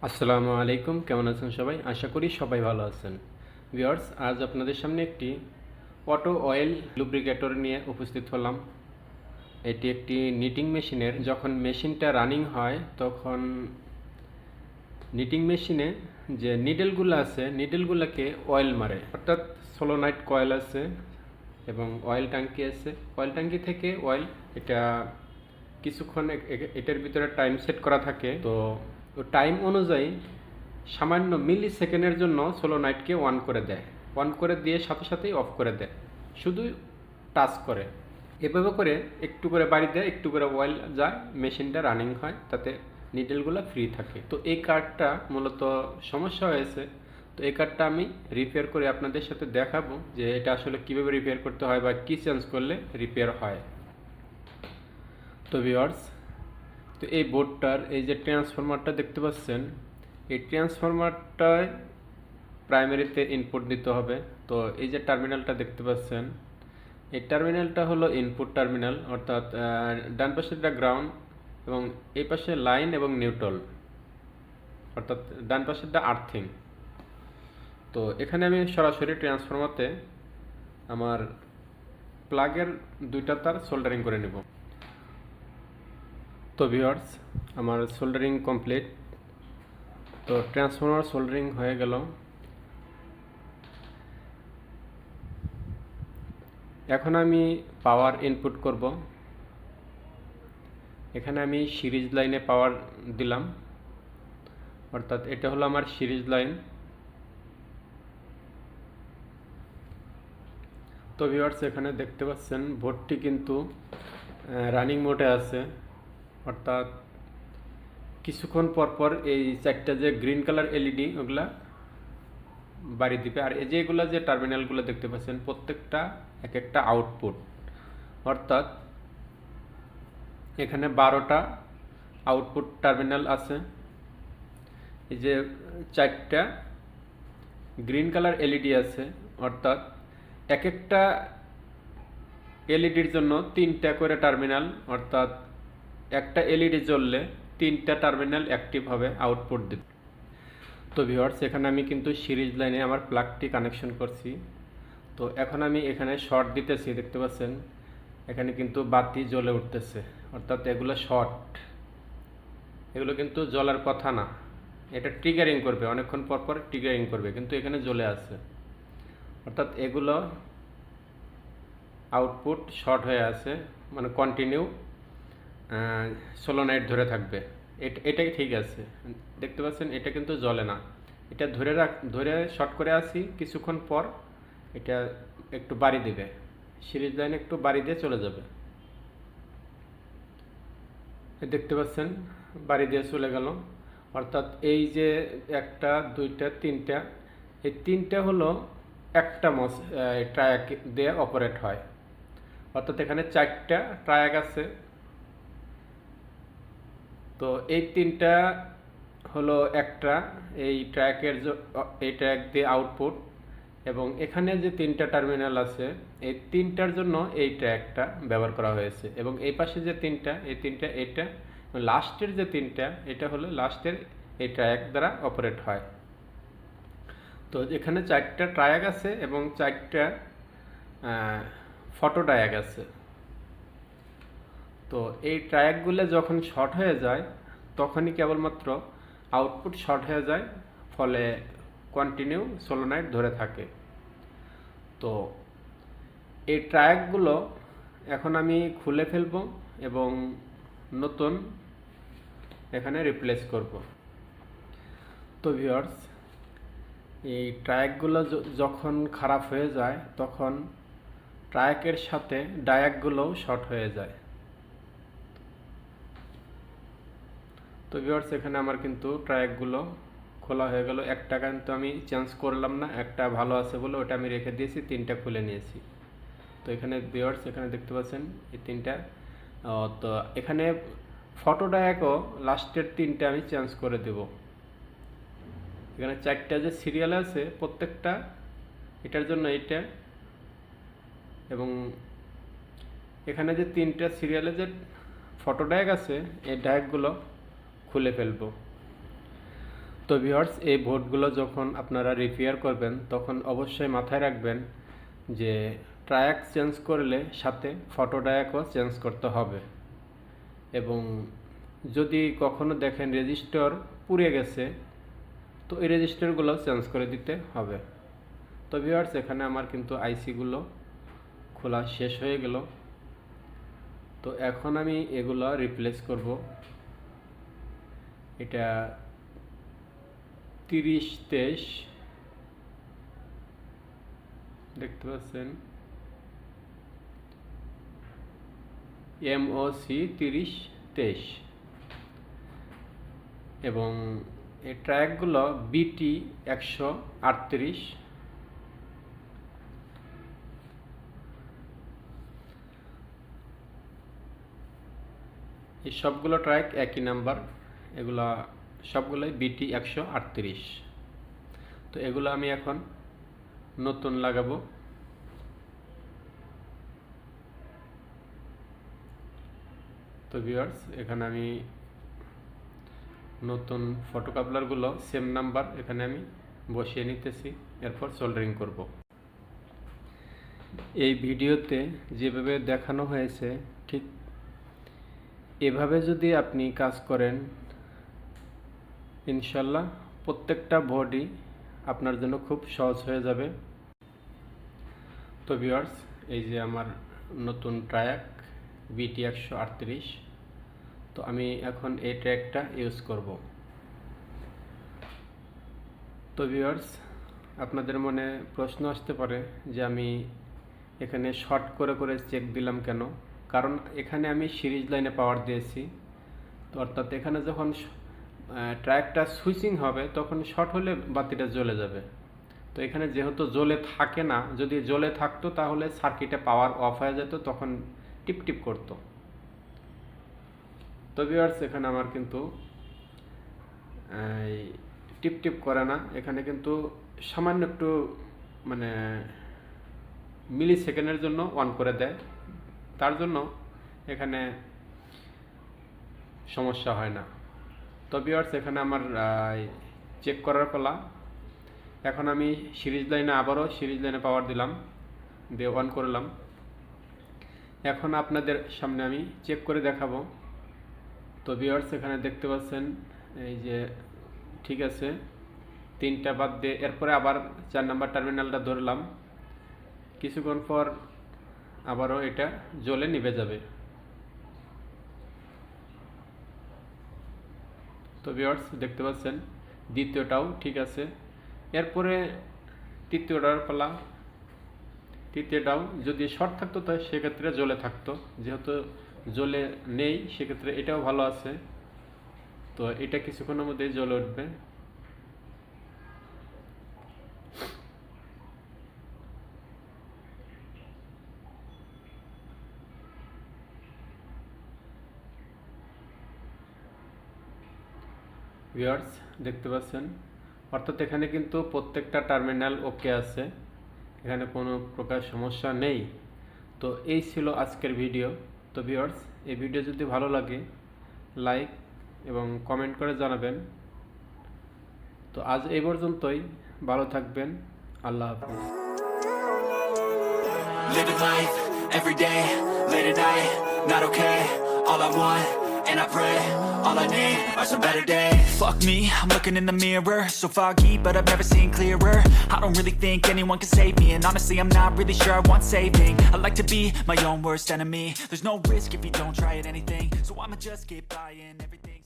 আসসালামু আলাইকুম, কেমন আছেন সবাই? আশা করি সবাই ভালো আছেন। ভিউয়ার্স, আজ আপনাদের সামনে একটি অটো অয়েল লুব্রিকেটর নিয়ে উপস্থিত হলাম। এটি একটি নিটিং মেশিনের যখন মেশিনটা রানিং হয় তখন নিটিং মেশিনে যে নিডেলগুলো আছে নিডেলগুলোকে অয়েল মারে, অর্থাৎ সোলোনাইট কয়েল আছে এবং অয়েল ট্যাঙ্কি আছে। অয়েল ট্যাঙ্কি থেকে অয়েল এটা কিছুক্ষণ এটার ভিতরে টাইম সেট করা থাকে। তো টাইম অনুযায়ী সামান্য মিলি সেকেন্ডের জন্য সোলোনাইটকে অন করে দেয়, অন করে দিয়ে সাথে সাথেই অফ করে দেয়, শুধু টাচ করে। এভাবে করে একটু করে বাড়ি দেয়, একটু করে অয়েল যায়, মেশিনটা রানিং হয়, তাতে নিডেলগুলো ফ্রি থাকে। তো এই কার্ডটা মূলত সমস্যা হয়েছে, তো এই কার্ডটা আমি রিপেয়ার করে আপনাদের সাথে দেখাবো যে এটা আসলে কীভাবে রিপেয়ার করতে হয় বা কী চেঞ্জ করলে রিপেয়ার হয়। তো ভিউয়ার্স, তো এই বোর্ডটার এই যে ট্রান্সফরমারটা দেখতে পাচ্ছেন, এই ট্রান্সফরমারটায় প্রাইমারিতে ইনপুট দিতে হবে। তো এই যে টার্মিনালটা দেখতে পাচ্ছেন, এই টার্মিনালটা হলো ইনপুট টার্মিনাল, অর্থাৎ ডান পাশেরটা গ্রাউন্ড এবং এই পাশে লাইন এবং নিউট্রাল, অর্থাৎ ডান পাশেরটা আর্থিং। তো এখানে আমি সরাসরি ট্রান্সফরমারতে আমার প্লাগের দুইটা তার সোল্ডারিং করে নেব। তো ভিউয়ার্স, আমার সোল্ডারিং কমপ্লিট। তো ট্রান্সফরমার সোল্ডারিং হয়ে গেল। এখন আমি পাওয়ার ইনপুট করব। এখানে আমি সিরিজ লাইনে পাওয়ার দিলাম, অর্থাৎ এটা হলো আমার সিরিজ লাইন। তো ভিউয়ার্স, এখানে দেখতে পাচ্ছেন বোর্ডটি কিন্তু রানিং মোডে আছে, অর্থাৎ কিছুক্ষণ পর পর এই চারটা যে গ্রিন কালার এলইডি ওগুলা বাড়ি দিবে। আর এই যে এগুলো যে টার্মিনালগুলো দেখতে পাচ্ছেন প্রত্যেকটা এক একটা আউটপুট, অর্থাৎ এখানে 12টা আউটপুট টার্মিনাল আছে। এই যে চারটা গ্রিন কালার এলইডি আছে, অর্থাৎ এক একটা এলইডির জন্য 3টা করে টার্মিনাল, অর্থাৎ একটা এলইডি জ্বললে 3টা টার্মিনাল অ্যাক্টিভ হবে, আউটপুট দিবে। তো ভিউয়ার্স, এখানে আমি কিন্তু সিরিজ লাইনে আমার প্লাগটি কানেকশন করছি। তো এখন আমি এখানে শর্ট দিতেছি, দেখতে পাচ্ছেন এখানে কিন্তু বাতি জ্বলে উঠতেছে, অর্থাৎ এগুলো শর্ট, এগুলো কিন্তু জ্বলার কথা না। এটা ট্রিগারিং করবে, অনেকক্ষণ পর পর ট্রিগারিং করবে, কিন্তু এখানে জ্বলে আছে, অর্থাৎ এগুলো আউটপুট শর্ট হয়ে আছে, মানে কন্টিনিউ সোলোনাইট ধরে থাকবে। এটাই ঠিক আছে, দেখতে পাচ্ছেন এটা কিন্তু জ্বলে না। এটা ধরে শর্ট করে আসি, কিছুক্ষণ পর এটা একটু বাড়ি দিবে, সিরিজ লাইন একটু বাড়ি দিয়ে চলে যাবে। দেখতে পাচ্ছেন বাড়ি দিয়ে চলে গেল, অর্থাৎ এই যে একটা দুইটা তিনটা, এই তিনটা হলো একটা ট্রায়াক দিয়ে অপারেট হয়, অর্থাৎ এখানে 4টা ট্রায়াক আছে। তো এই তিনটা হলো একটা এই ট্র্যাক দিয়ে আউটপুট, এবং এখানে যে 3টা টার্মিনাল আছে এই 3টার জন্য এই ট্র্যাকটা ব্যবহার করা হয়েছে, এবং এই পাশে যে 3টা এই 3টা এটা লাস্টের যে 3টা এটা হলো লাস্টের এই ট্র্যাক দ্বারা অপারেট হয়। তো এখানে 4টা ট্রায়াক আছে এবং 4টা ফটো ডায়াক আছে। তো এই ট্রায়াকগুলো যখন শর্ট হয়ে যায় তখনই কেবলমাত্র আউটপুট শর্ট হয়ে যায়, ফলে কন্টিনিউ সোলোনাইট ধরে থাকে। তো এই ট্রায়াকগুলো এখন আমি খুলে ফেলব এবং নতুন এখানে রিপ্লেস করব। তো ভিউয়ার্স, এই ট্রায়াকগুলো যখন খারাপ হয়ে যায় তখন ট্রায়াকের সাথে ডায়াকগুলোও শর্ট হয়ে যায়। তো ভিউয়ার্স, এখানে আমার কিন্তু ট্রায়াকগুলো খোলা হয়ে গেল। একটা কিন্তু আমি চেঞ্জ করলাম না, একটা ভালো আছে বলে ওটা আমি রেখে দিয়েছি, 3টা খুলে নিয়েছি। তো এখানে ভিউয়ার্স, এখানে দেখতে পাচ্ছেন এই 3টা। তো এখানে ফটো ডায়াকও লাস্টের 3টা আমি চেঞ্জ করে দেব। এখানে 4টা যে সিরিয়াল আছে প্রত্যেকটা এটার জন্য এইটা, এবং এখানে যে 3টা সিরিয়ালে যে ফটো ডায়াক আছে এই ডায়াকগুলো খুলে ফেলবো। তো ভিউয়ার্স, এই বোর্ডগুলো যখন আপনারা রিপেয়ার করবেন তখন অবশ্যই মাথায় রাখবেন যে ট্রায়াক চেঞ্জ করলে সাথে ফটো ডায়াকও চেঞ্জ করতে হবে। এবং যদি কখনো দেখেন রেজিস্টার পুড়ে গেছে, তো এই রেজিস্টারগুলো চেঞ্জ করে দিতে হবে। তো ভিউয়ার্স, এখানে আমার কিন্তু আইসিগুলো খোলা শেষ হয়ে গেল। তো এখন আমি এগুলো রিপ্লেস করব। এটা 3023 দেখতে পাচ্ছেন, MOC 3023 এবং এই ট্র্যাকগুলো BT 138। এই সবগুলো ট্র্যাক একই নাম্বার, এগুলা সবগুলোই BT 138। তো এগুলো আমি এখন নতুন লাগাবো। তো ভিউয়ার্স, এখানে আমি নতুন ফটো কাপলারগুলো সেম নাম্বার এখানে আমি বসিয়ে নিতেছি, এরপর সোল্ডারিং করব। এই ভিডিওতে যেভাবে দেখানো হয়েছে ঠিক এভাবে যদি আপনি কাজ করেন, ইনশাল্লাহ প্রত্যেকটা বোর্ডই আপনার জন্য খুব সহজ হয়ে যাবে। তো ভিউয়ার্স, এই যে আমার নতুন ট্রায়াক BT 138। তো আমি এখন এই ট্র্যাকটা ইউজ করব। তো ভিউয়ার্স, আপনাদের মনে প্রশ্ন আসতে পারে যে আমি এখানে শর্ট করে করে চেক দিলাম কেন? কারণ এখানে আমি সিরিজ লাইনে পাওয়ার দিয়েছি। তো অর্থাৎ এখানে যখন ট্র্যাকটা সুইচিং হবে তখন শর্ট হলে বাতিটা জ্বলে যাবে। তো এখানে যেহেতু জ্বলে থাকে না, যদি জ্বলে থাকতো তাহলে সার্কিটে পাওয়ার অফ হয়ে যেত, তখন টিপ টিপ করতো। তো ভিউয়ার্স, এখানে আমার কিন্তু টিপ টিপ করে না, এখানে কিন্তু সামান্য একটু মানে মিলি সেকেন্ডের জন্য অন করে দেয়, তার জন্য এখানে সমস্যা হয় না। তো ভিউয়ার্স, এখানে আমার চেক করার পালা। এখন আমি সিরিজ লাইনে আবারও সিরিজ লাইনে পাওয়ার দিলাম, দিয়ে অন করলাম। এখন আপনাদের সামনে আমি চেক করে দেখাবো। তো ভিউয়ার্স, এখানে দেখতে পাচ্ছেন এই যে ঠিক আছে, 3টা বাদ দিয়ে এরপরে আবার 4 নাম্বার টার্মিনালটা ধরলাম। কিছুক্ষণ পর আবারও এটা জ্বলে নিভে যাবে। তো ভিউয়ার্স, দেখতে পাচ্ছেন দ্বিতীয়টাও ঠিক আছে। এরপরে তৃতীয়টার পালা। তৃতীয়টাও যদি শর্ট থাকতো তাই সেক্ষেত্রে জ্বলে থাকতো, যেহেতু জ্বলে নেই সেক্ষেত্রে এটাও ভালো আছে। তো এটা কিছুক্ষণের মধ্যেই জ্বলে উঠবে। ভিউয়ার্স, দেখতে পাচ্ছেন, অর্থাৎ এখানে কিন্তু প্রত্যেকটা টার্মিনাল ওকে আছে, এখানে কোনো প্রকার সমস্যা নেই। তো এই ছিল আজকের ভিডিও। তো ভিউয়ার্স, এই ভিডিও যদি ভালো লাগে লাইক এবং কমেন্ট করে জানাবেন। তো আজ এই পর্যন্তই, ভালো থাকবেন, আল্লাহ হাফেজ। Living life, every day, late at night, not okay. All I want, and I pray, all I need are some better days. Fuck me, I'm looking in the mirror, so foggy, but I've never seen clearer. I don't really think anyone can save me, and honestly I'm not really sure I want saving. I like to be my own worst enemy. There's no risk if you don't try at anything, so I'ma just keep buying everything.